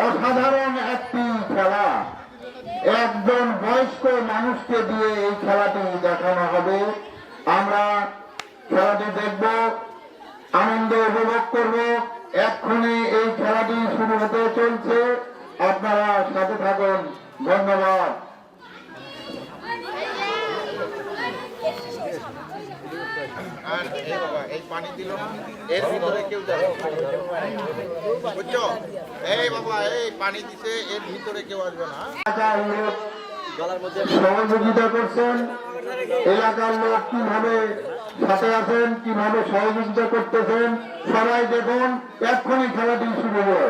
অসাধারণ একটি খেলা, একজন বয়স্ক মানুষকে দিয়ে এই খেলাটি দেখানো হবে। আমরা খেলাটি দেখব, আনন্দ উপভোগ করব। এক্ষুনি এই খেলাটি শুরু হতে চলছে, আপনারা সাথে থাকুন। ধন্যবাদ। আর এই বাবা এই পানি দিল না, এর ভিতরে কেউ যাবে বুঝছো? এই বাবা এই পানি দিছে, এর ভিতরে কেউ আসবে না। সহযোগিতা করছেন, এলাকার লোক কিভাবে সাথে আছেন, কিভাবে সহযোগিতা করতেছেন সবাই দেখুন। এক্ষুনি খেলাটি শুরু হবে।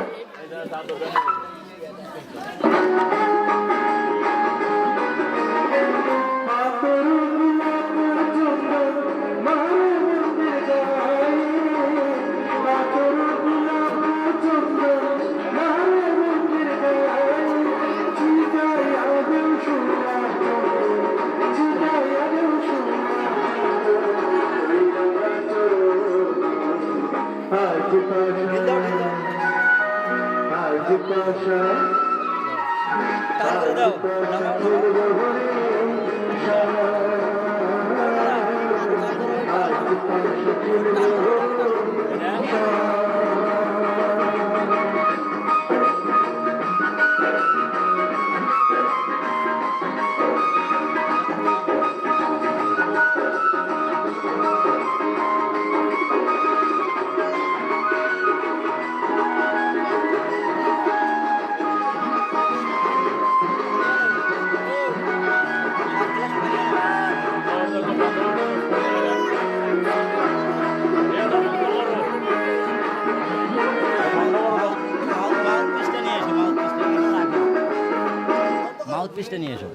মাউথপিসটা নিয়ে এসো।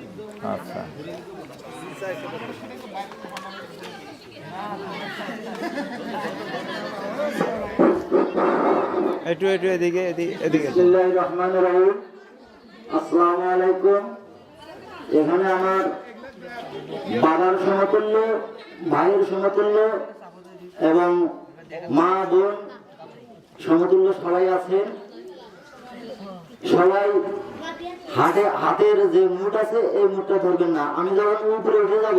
আচ্ছা, একটু এদিকে এদিকে। বিসমিল্লাহির রহমানির রহিম। আসসালামু আলাইকুম। এখানে আমার বাবার সমতুল্য, ভাইয়ের সমতুল্য এবং মা বোন সমতুল্য সবাই আছেন। সবাই হাতের যে মুঠ আছে এই মুঠটা ধরবেন না। আমি যখন উপরে উঠে যাব